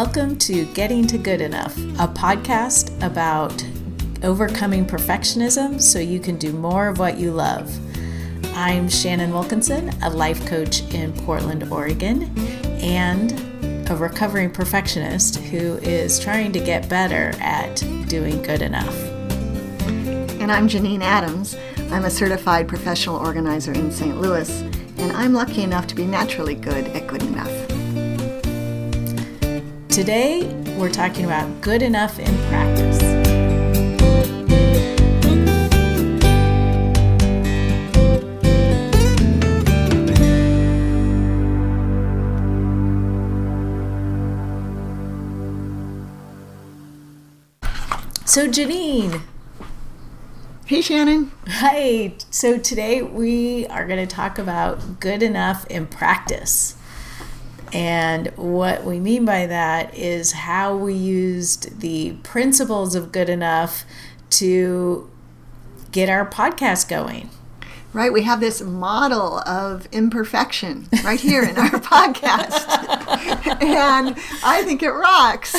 Welcome to Getting to Good Enough, a podcast about overcoming perfectionism so you can do more of what you love. I'm Shannon Wilkinson, a life coach in Portland, Oregon, and a recovering perfectionist who is trying to get better at doing good enough. And I'm Janine Adams. I'm a certified professional organizer in St. Louis, and I'm lucky enough to be naturally good at good enough. Today, we're talking about good enough in practice. So Janine. Hey Shannon. Hi. So today we are going to talk about good enough in practice. And what we mean by that is how we used the principles of good enough to get our podcast going. Right, we have this model of imperfection right here in our podcast, and I think it rocks.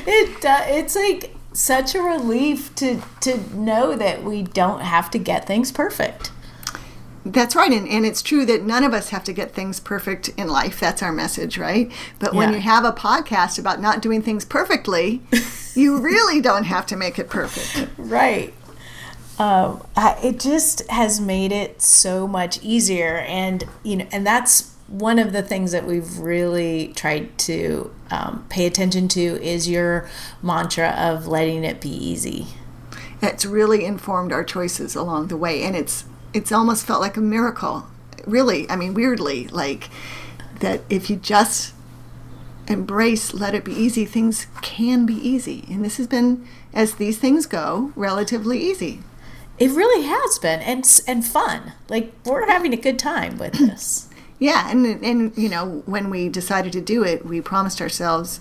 It's like such a relief to know that we don't have to get things perfect. That's right, and it's true that none of us have to get things perfect in life. That's our message, right? But when you have a podcast about not doing things perfectly, you really don't have to make it perfect. Right. It just has made it so much easier, and that's one of the things that we've really tried to pay attention to is your mantra of letting it be easy. It's really informed our choices along the way, and it's almost felt like a miracle, really. I mean, weirdly, like that if you just embrace, let it be easy, things can be easy, and this has been, as these things go, relatively easy. It really has been, and fun. Like, we're having a good time with this. Yeah, and when we decided to do it, we promised ourselves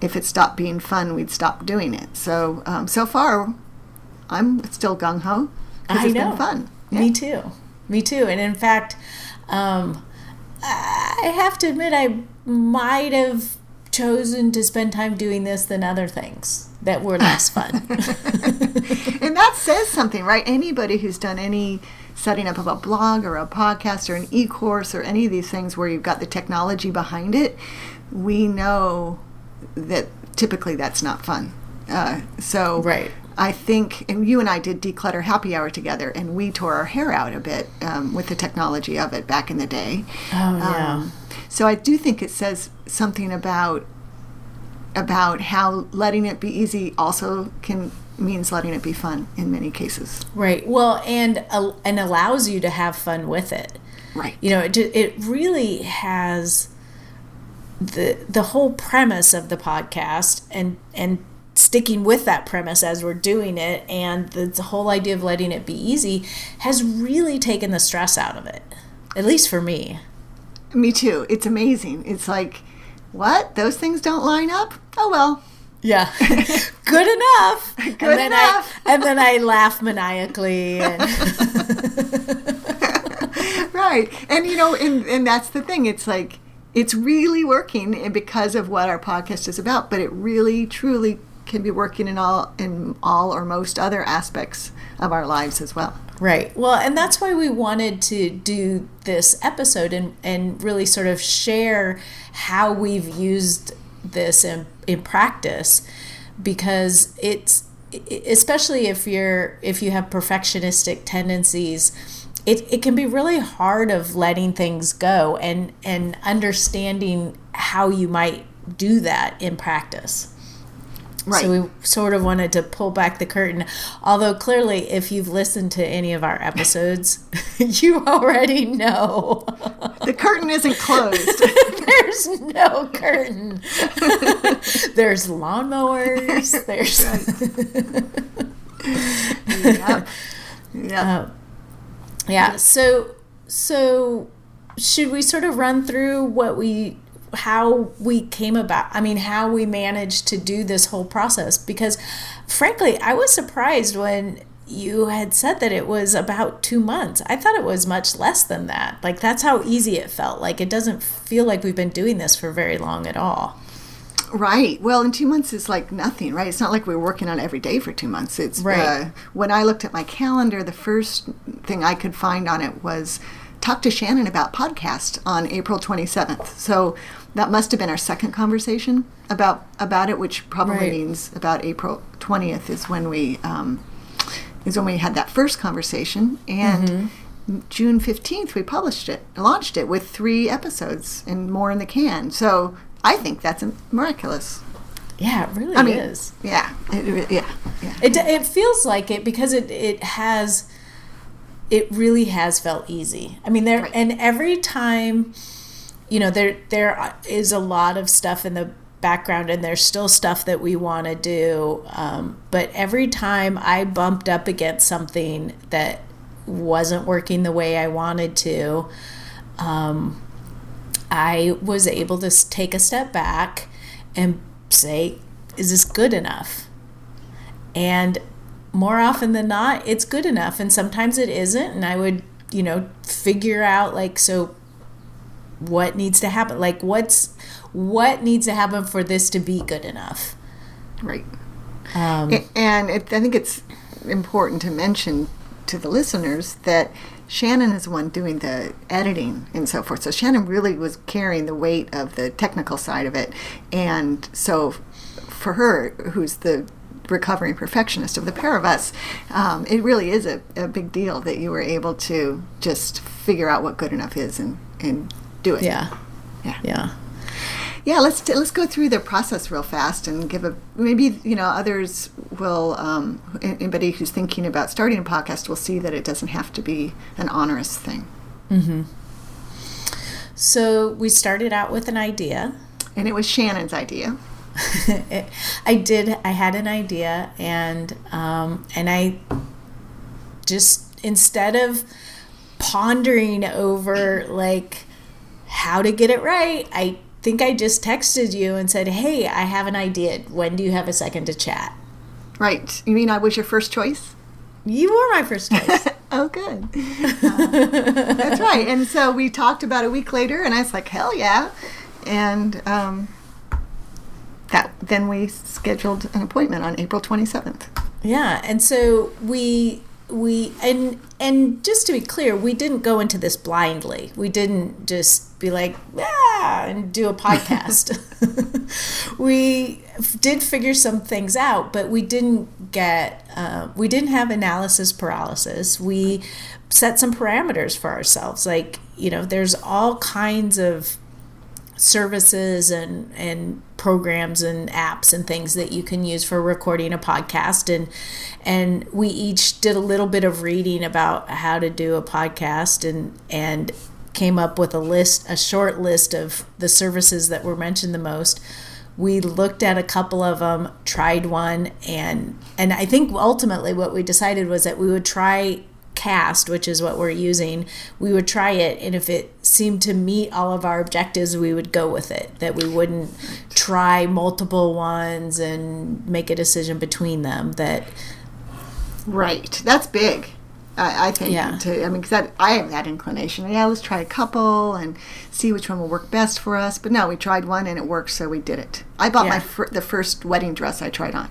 if it stopped being fun, we'd stop doing it. So, so far, I'm still gung-ho. I it's know. Been fun. Yeah. Me too. And in fact, I have to admit, I might have chosen to spend time doing this than other things that were less fun. And that says something, right? Anybody who's done any setting up of a blog or a podcast or an e-course or any of these things where you've got the technology behind it, we know that typically that's not fun. Right. I think, and you and I did Declutter Happy Hour together, and we tore our hair out a bit with the technology of it back in the day. Oh, yeah. So I do think it says something about how letting it be easy also means letting it be fun in many cases. Right. Well, and allows you to have fun with it. Right. It really has the whole premise of the podcast and sticking with that premise as we're doing it, and the whole idea of letting it be easy has really taken the stress out of it, at least for me. Me too. It's amazing. It's like, what? Those things don't line up? Oh, well. Yeah. Good enough. Good enough. And then I laugh maniacally. Right. And, and that's the thing. It's like, it's really working because of what our podcast is about, but it really, truly can be working in all or most other aspects of our lives as well. Right. Well, and that's why we wanted to do this episode and really sort of share how we've used this in practice, because it's, especially if you have perfectionistic tendencies, it can be really hard of letting things go and understanding how you might do that in practice. Right. So we sort of wanted to pull back the curtain. Although clearly, if you've listened to any of our episodes, you already know. The curtain isn't closed. There's no curtain. There's lawnmowers. There's... Yeah. Yeah. So should we sort of run through how we came about, how we managed to do this whole process? Because frankly, I was surprised when you had said that it was about 2 months. I thought it was much less than that. Like, that's how easy it felt. Like, it doesn't feel like we've been doing this for very long at all. Right. Well, in 2 months is like nothing, right? It's not like we were working on it every day for 2 months. It's Right. When I looked at my calendar, the first thing I could find on it was talk to Shannon about podcast on April 27th. So that must have been our second conversation about it, which probably Right. means about April 20th is when we had that first conversation. And June 15th, we launched it with 3 episodes and more in the can. So I think that's miraculous. Yeah, it really is. Yeah. Yeah. It feels like it because it really has felt easy. I mean, Right. and every time, there is a lot of stuff in the background, and there's still stuff that we want to do. But every time I bumped up against something that wasn't working the way I wanted to, I was able to take a step back and say, is this good enough? And more often than not, it's good enough. And sometimes it isn't. And I would, figure out so what needs to happen? Like what needs to happen for this to be good enough? Right. I think it's important to mention to the listeners that Shannon is the one doing the editing and so forth. So Shannon really was carrying the weight of the technical side of it. And so for her, who's the recovering perfectionist of the pair of us, it really is a big deal that you were able to just figure out what good enough is and do it. Yeah. Let's go through the process real fast and give maybe others will anybody who's thinking about starting a podcast will see that it doesn't have to be an onerous thing. Mm-hmm. So we started out with an idea, and it was Shannon's idea. I had an idea, and I just, instead of pondering over how to get it right, I think I just texted you and said, hey, I have an idea. When do you have a second to chat? Right. You mean I was your first choice? You were my first choice. Oh, good. That's right. And so we talked about a week later, and I was like, hell yeah. And then we scheduled an appointment on April 27th. Yeah. And so and just to be clear, we didn't go into this blindly. We didn't just be like, and do a podcast. We did figure some things out, but we didn't have analysis paralysis. We set some parameters for ourselves. There's all kinds of services and programs and apps and things that you can use for recording a podcast, and we each did a little bit of reading about how to do a podcast and came up with a short list of the services that were mentioned the most. We looked at a couple of them, tried one, and I think ultimately what we decided was that we would try Cast, which is what we're using. We would try it, and if it seemed to meet all of our objectives, we would go with it. That we wouldn't try multiple ones and make a decision between them. Right. That's big. I think. Yeah. Because I have that inclination. Yeah, let's try a couple and see which one will work best for us. But no, we tried one and it worked, so we did it. I bought the first wedding dress I tried on.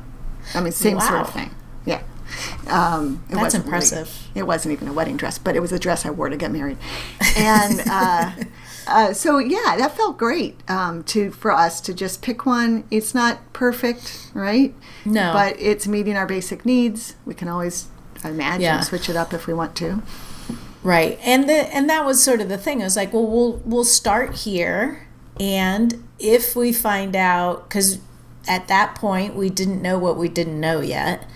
Same sort of thing. Yeah. That's impressive. It wasn't even a wedding dress, but it was a dress I wore to get married. And so, yeah, that felt great for us to just pick one. It's not perfect, right? No. But it's meeting our basic needs. We can always, I imagine, switch it up if we want to. Right. And that was sort of the thing. I was like, well, we'll start here. And if we find out, because at that point, we didn't know what we didn't know yet.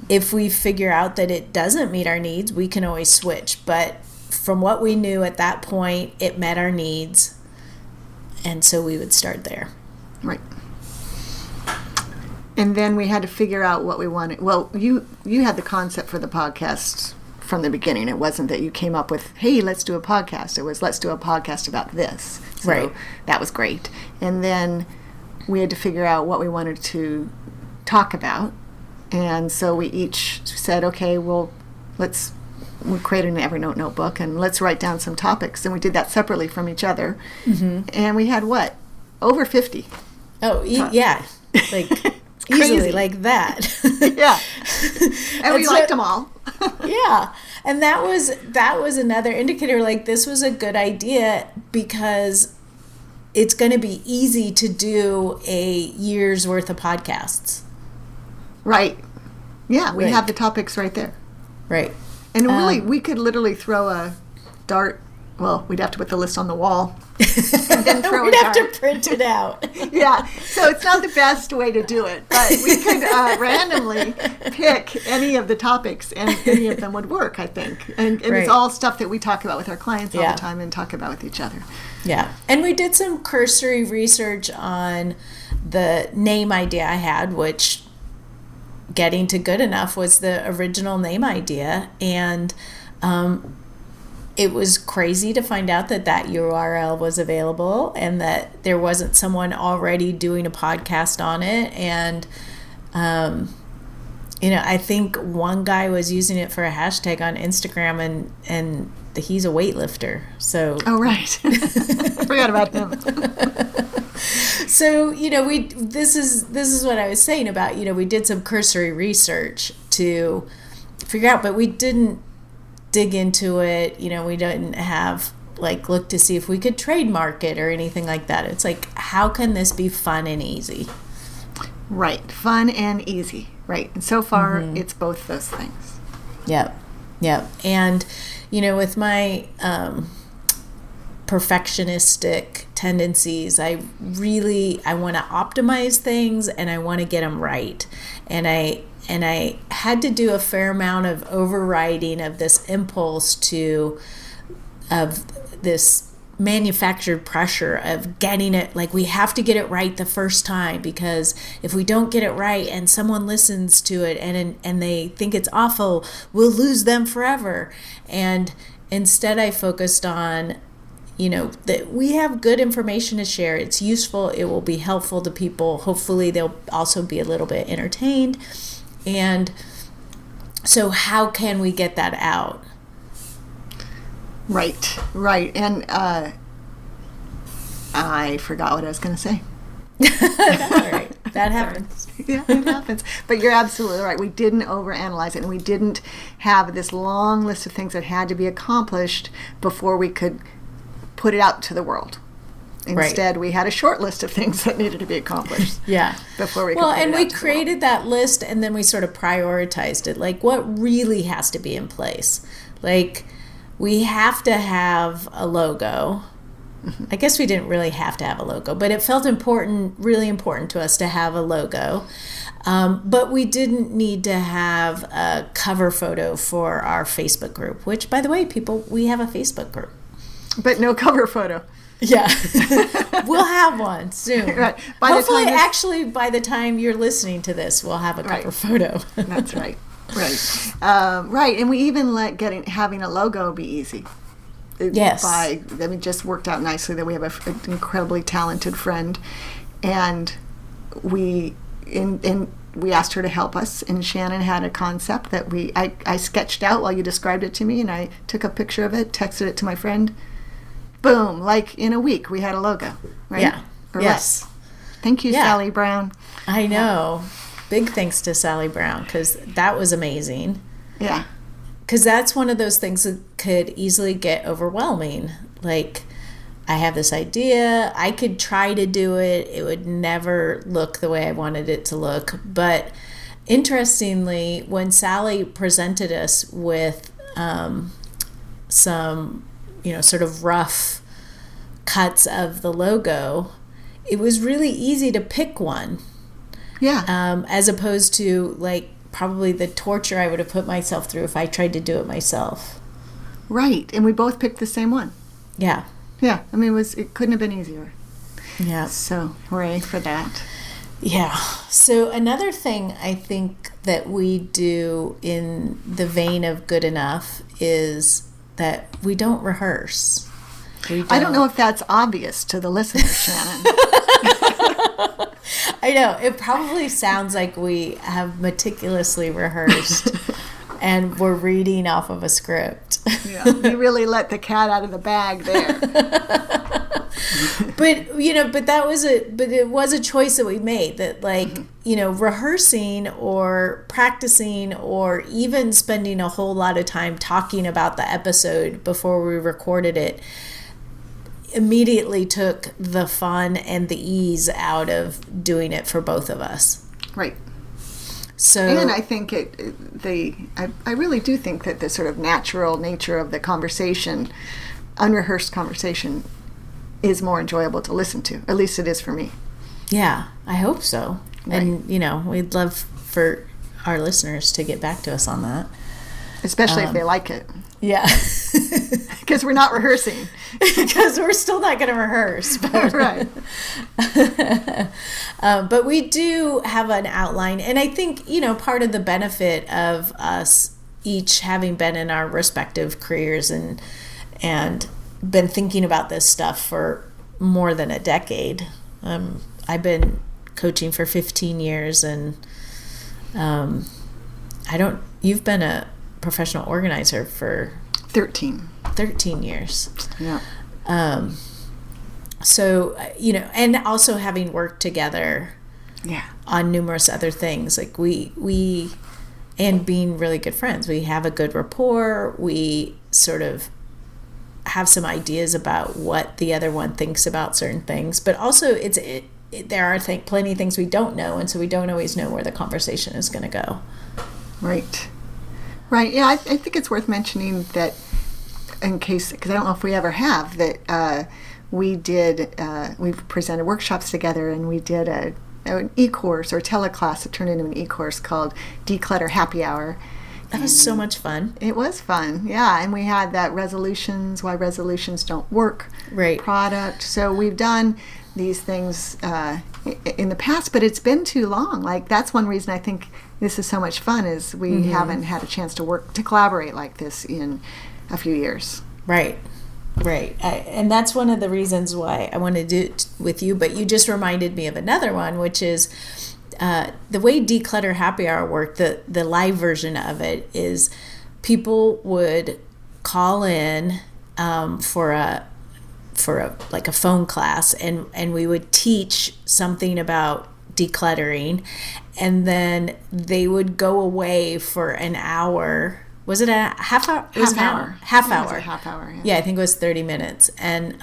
If we figure out that it doesn't meet our needs, we can always switch. But from what we knew at that point, it met our needs. And so we would start there. Right. And then we had to figure out what we wanted. Well, you had the concept for the podcast from the beginning. It wasn't that you came up with, hey, let's do a podcast. It was, let's do a podcast about this. So right. That was great. And then we had to figure out what we wanted to talk about. And so we each said, okay, we created an Evernote notebook and let's write down some topics. And we did that separately from each other. Mm-hmm. And we had over 50. Yeah, like easily like that. Yeah, and we liked them all. Yeah, and that was another indicator. Like, this was a good idea because it's going to be easy to do a year's worth of podcasts. Right. Yeah, we have the topics right there. Right. And really, we could literally throw a dart. Well, we'd have to put the list on the wall. And then throw We'd have to print it out. Yeah, so it's not the best way to do it, but we could randomly pick any of the topics, and any of them would work, I think. And it's all stuff that we talk about with our clients all the time and talk about with each other. Yeah, and we did some cursory research on the name idea I had, which Getting to Good Enough was the original name idea, and it was crazy to find out that URL was available and that there wasn't someone already doing a podcast on it. And, I think one guy was using it for a hashtag on Instagram, and he's a weightlifter. So. Oh, right. Forgot about him. So, this is what I was saying about, we did some cursory research to figure out, but we didn't dig into it. We didn't have look to see if we could trademark it or anything like that. It's like, how can this be fun and easy? Right. Fun and easy. Right. And so far, it's both those things. Yep. And, with my perfectionistic tendencies, I want to optimize things, and I want to get them right. And I had to do a fair amount of overriding of this impulse of this manufactured pressure of getting it, like, we have to get it right the first time, because if we don't get it right and someone listens to it and they think it's awful, we'll lose them forever. And instead I focused on, that we have good information to share. It's useful. It will be helpful to people. Hopefully they'll also be a little bit entertained. And so how can we get that out? Right. And I forgot what I was going to say. That's all right. That happens. Yeah, it happens. But you're absolutely right. We didn't overanalyze it, and we didn't have this long list of things that had to be accomplished before we could put it out to the world. Instead, we had a short list of things that needed to be accomplished. Yeah. Before we could put it out to the world. Well, and we created that list, and then we sort of prioritized it. Like, what really has to be in place? Like, we have to have a logo. I guess we didn't really have to have a logo, but it felt really important to us to have a logo. But we didn't need to have a cover photo for our Facebook group, which, by the way, people, we have a Facebook group. But no cover photo. Yeah. We'll have one soon. Right. Hopefully, by the time you're listening to this, we'll have a cover photo. That's right. Right. Right. And we even let having a logo be easy. Yes. Just worked out nicely that we have an incredibly talented friend, and we asked her to help us, and Shannon had a concept that I sketched out while you described it to me, and I took a picture of it, texted it to my friend. Boom! Like in a week, we had a logo. Right? Yeah. Or yes. less. Thank you, Sally Brown. I know. Big thanks to Sally Brown, because that was amazing. Yeah. Because that's one of those things that could easily get overwhelming. Like, I have this idea, I could try to do it, it would never look the way I wanted it to look. But interestingly, when Sally presented us with some, sort of rough cuts of the logo, it was really easy to pick one. Yeah. As opposed to, like, probably the torture I would have put myself through if I tried to do it myself. Right. And we both picked the same one. Yeah. Yeah. I mean, it couldn't have been easier. Yeah. So, hooray for that. Yeah. So another thing I think that we do in the vein of good enough is that we don't rehearse. I don't know if that's obvious to the listener, Shannon. I know. It probably sounds like we have meticulously rehearsed and we're reading off of a script. Yeah, you really let the cat out of the bag there. But it was a choice that we made, that like, rehearsing or practicing or even spending a whole lot of time talking about the episode before we recorded it immediately took the fun and the ease out of doing it for both of us. Right. So, and I think I really do think that the sort of natural nature of the conversation, unrehearsed conversation, is more enjoyable to listen to. At least it is for me. Yeah, I hope so. Right. And, we'd love for our listeners to get back to us on that. Especially if they like it. Yeah. Because we're not rehearsing. Because we're still not going to rehearse. But, right. But we do have an outline. And I think, part of the benefit of us each having been in our respective careers and been thinking about this stuff for more than a decade. I've been coaching for 15 years, and you've been a professional organizer for 13 years. Yeah. So, and also having worked together on numerous other things, like we and being really good friends. We have a good rapport. We sort of have some ideas about what the other one thinks about certain things, but also there are plenty of things we don't know, and so we don't always know where the conversation is going to go. Right. Yeah, I think it's worth mentioning that, in case, because I don't know if we ever have, that we presented workshops together, and we did an e-course or teleclass that turned into an e-course called Declutter Happy Hour. That was so much fun. It was fun, yeah. And we had that why resolutions don't work product. So we've done these things in the past, but it's been too long. Like, that's one reason I think this is so much fun, is we haven't had a chance to collaborate like this in a few years. Right. And that's one of the reasons why I want to do it with you, but you just reminded me of another one, which is the way Declutter Happy Hour worked. The live version of it is people would call in for a phone class, and we would teach something about decluttering, and then they would go away for an hour. Was it a half hour? It was an hour. Half hour. Yeah, I think it was 30 minutes. And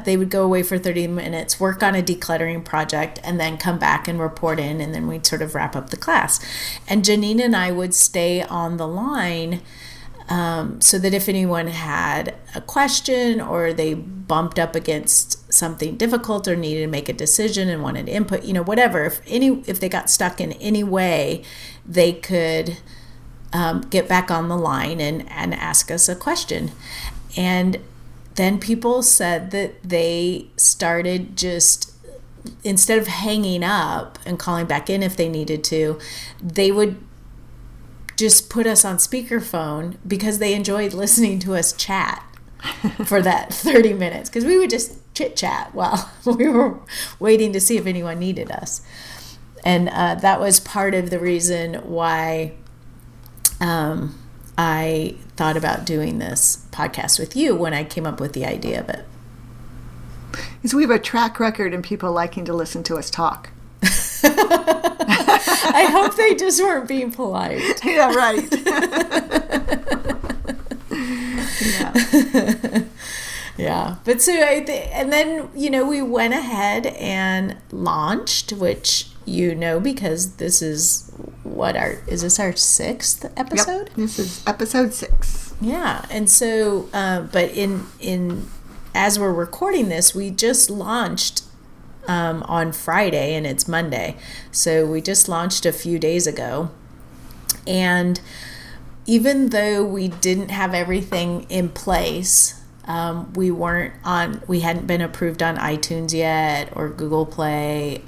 they would go away for 30 minutes, work on a decluttering project, and then come back and report in, and then we'd sort of wrap up the class. And Janine and I would stay on the line so that if anyone had a question or they bumped up against something difficult or needed to make a decision and wanted input, whatever, if they got stuck in any way, they could get back on the line and ask us a question. And then people said that they started just, instead of hanging up and calling back in if they needed to, they would just put us on speakerphone because they enjoyed listening to us chat for that 30 minutes, because we would just chit chat while we were waiting to see if anyone needed us. And that was part of the reason why I thought about doing this podcast with you when I came up with the idea of it. Because we have a track record in people liking to listen to us talk. I hope they just weren't being polite. Yeah, right. Yeah. But so, and then, we went ahead and launched, which because this is is this our 6th episode? Yep, this is episode 6. Yeah. And so, but as we're recording this, we just launched on Friday, and it's Monday. So we just launched a few days ago. And even though we didn't have everything in place, we hadn't been approved on iTunes yet or Google Play.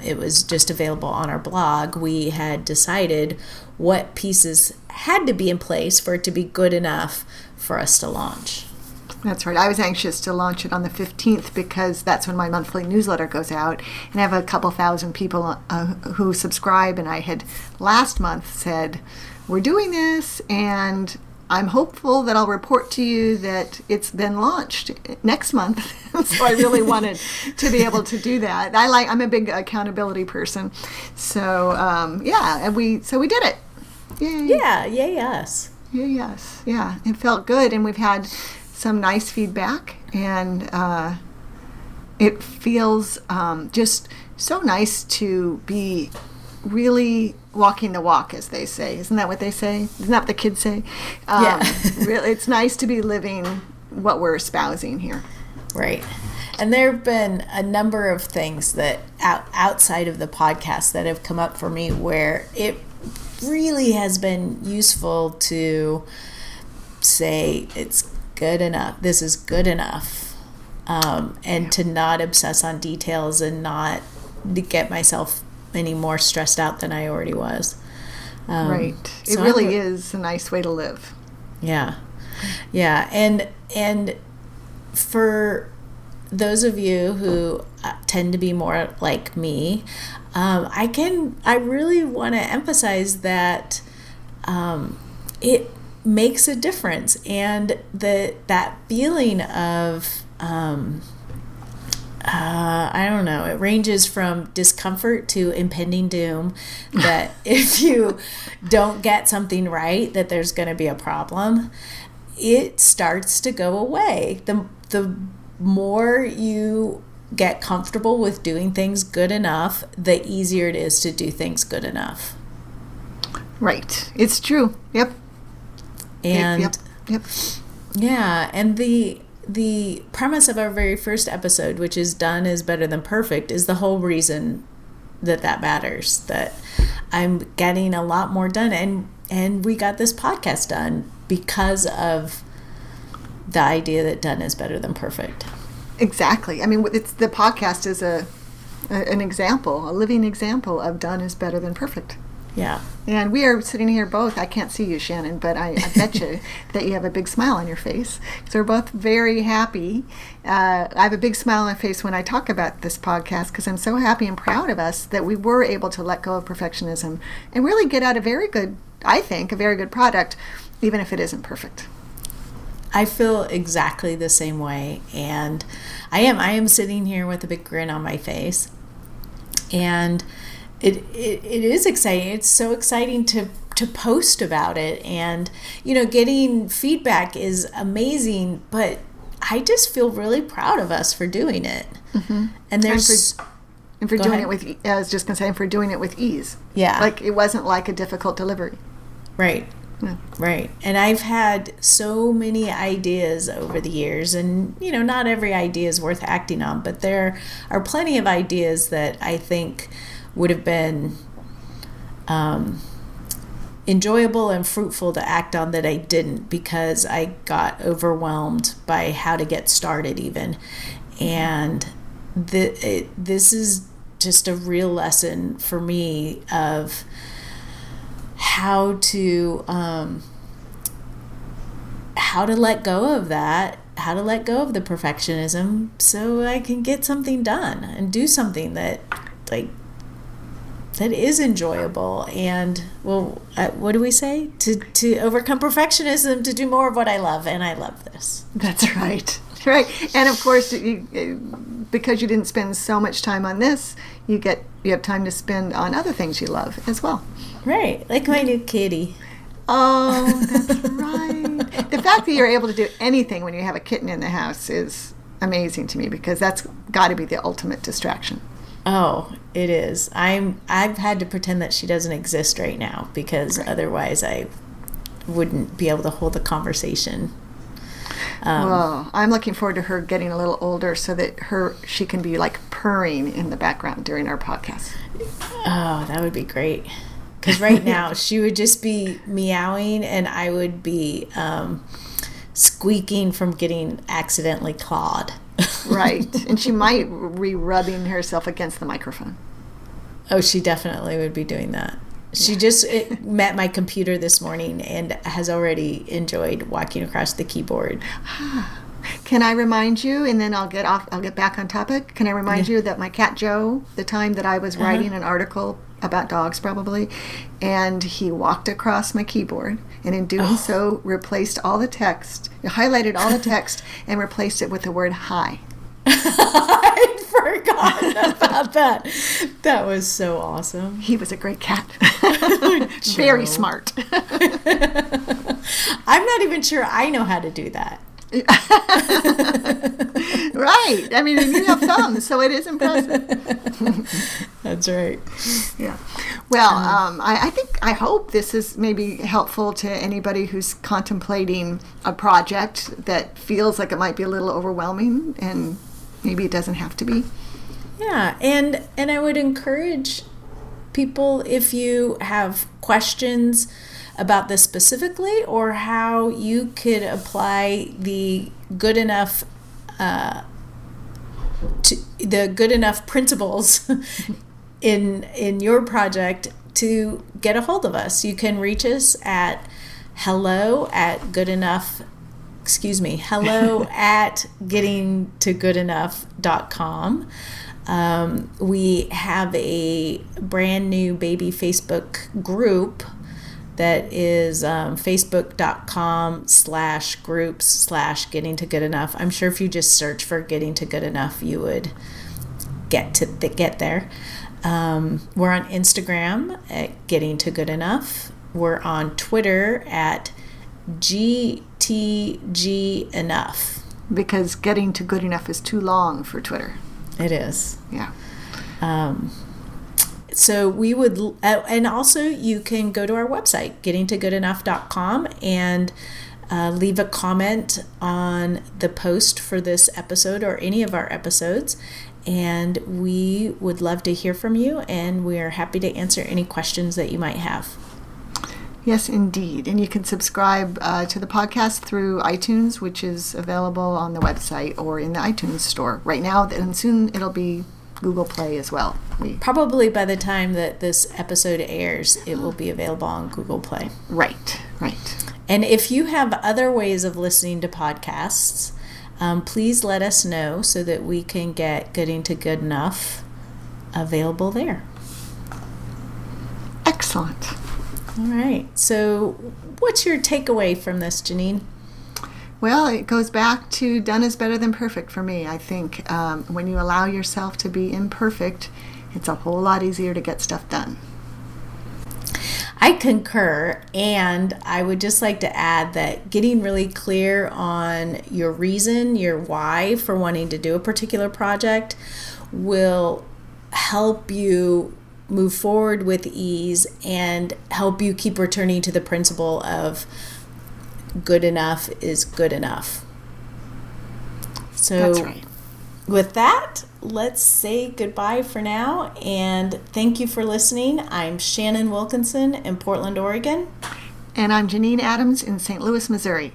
It was just available on our blog. We had decided what pieces had to be in place for it to be good enough for us to launch. That's right. I was anxious to launch it on the 15th because that's when my monthly newsletter goes out. And I have a couple thousand people who subscribe. And I had last month said, we're doing this. And I'm hopeful that I'll report to you that it's been launched next month. So I really wanted to be able to do that. I'm a big accountability person. So and we did it. Yay. Yeah, yes. Yeah. It felt good, and we've had some nice feedback, and it feels just so nice to be really walking the walk, as they say. Isn't that what they say? Isn't that what the kids say? Yeah. Really, it's nice to be living what we're espousing here. Right. And there have been a number of things that outside of the podcast that have come up for me where it really has been useful to say it's good enough. This is good enough. And to not obsess on details and not to get myself any more stressed out than I already was. Right. It really is a nice way to live. Yeah. And for those of you who tend to be more like me, I really want to emphasize that it makes a difference, and that feeling of I don't know, it ranges from discomfort to impending doom, that if you don't get something right, that there's going to be a problem. It starts to go away. The more you get comfortable with doing things good enough, the easier it is to do things good enough. Right. It's true. Yep. And yep. Yeah, and the premise of our very first episode, which is done is better than perfect, is the whole reason that matters, that I'm getting a lot more done. And we got this podcast done because of the idea that done is better than perfect. Exactly. I mean, the podcast is an example, a living example of done is better than perfect. Yeah. And we are sitting here both. I can't see you, Shannon, but I bet you that you have a big smile on your face. So we're both very happy. I have a big smile on my face when I talk about this podcast because I'm so happy and proud of us that we were able to let go of perfectionism and really get out a very good product, even if it isn't perfect. I feel exactly the same way, and I am sitting here with a big grin on my face, and it is exciting. It's so exciting to post about it, and getting feedback is amazing, but I just feel really proud of us for doing it. Mm-hmm. And for doing it with, I was just going to say, for doing it with ease. Yeah. Like it wasn't like a difficult delivery. Right. Yeah. Right. And I've had so many ideas over the years, and not every idea is worth acting on, but there are plenty of ideas that I think would have been enjoyable and fruitful to act on that I didn't, because I got overwhelmed by how to get started even. And this is just a real lesson for me of how to let go of that, how to let go of the perfectionism, so I can get something done and do something that is enjoyable. And what do we say? To overcome perfectionism, to do more of what I love, and I love this. That's right. Right. And of course, because you didn't spend so much time on this, you have time to spend on other things you love as well. Right. Like my new kitty. Oh, that's right. The fact that you're able to do anything when you have a kitten in the house is amazing to me, because that's got to be the ultimate distraction. Oh, it is. I've had to pretend that she doesn't exist right now, because otherwise I wouldn't be able to hold a conversation. Well, I'm looking forward to her getting a little older so that she can be like purring in the background during our podcast. Oh, that would be great. Because right now she would just be meowing, and I would be squeaking from getting accidentally clawed. Right. And she might be rubbing herself against the microphone. Oh, she definitely would be doing that. She just met my computer this morning and has already enjoyed walking across the keyboard. Can I remind you, and then I'll get back on topic. Can I remind you that my cat Joe, the time that I was writing an article about dogs probably, and he walked across my keyboard, and in doing so replaced all the text, highlighted all the text, and replaced it with the word hi. I forgot about that. That was so awesome. He was a great cat. Very smart. I'm not even sure I know how to do that. Right. I mean, and you have thumbs, so it is impressive. That's right. Yeah. Well, I hope this is maybe helpful to anybody who's contemplating a project that feels like it might be a little overwhelming, and maybe it doesn't have to be. Yeah, and I would encourage people, if you have questions about this specifically, or how you could apply the good enough principles in your project, to get a hold of us. You can reach us at hello at gettingtogoodenough.com. We have a brand new baby Facebook group that is facebook.com/groups/getting-to-good-enough. I'm sure if you just search for Getting to Good Enough, you would get there. We're on Instagram at Getting to Good Enough. We're on Twitter at GTG Enough. Because Getting to Good Enough is too long for Twitter. It is. Yeah. So we would, and also you can go to our website, gettingtogoodenough.com, and leave a comment on the post for this episode or any of our episodes. And we would love to hear from you, and we are happy to answer any questions that you might have. Yes, indeed. And you can subscribe to the podcast through iTunes, which is available on the website or in the iTunes store right now. And soon it'll be Google Play as well. Probably by the time that this episode airs, it will be available on Google Play. Right. And if you have other ways of listening to podcasts, please let us know so that we can get Getting to Good Enough available there. Excellent. All right. So what's your takeaway from this, Janine? Well, it goes back to done is better than perfect for me. I think when you allow yourself to be imperfect, it's a whole lot easier to get stuff done. I concur, and I would just like to add that getting really clear on your reason, your why for wanting to do a particular project will help you move forward with ease and help you keep returning to the principle of good enough is good enough. So that's right. With that, let's say goodbye for now, and thank you for listening. I'm Shannon Wilkinson in Portland, Oregon. And I'm Janine Adams in St. Louis, Missouri.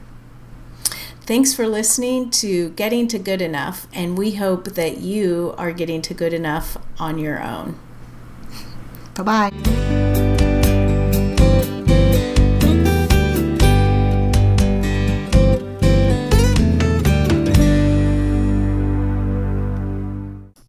Thanks for listening to Getting to Good Enough, and we hope that you are getting to good enough on your own. Bye-bye.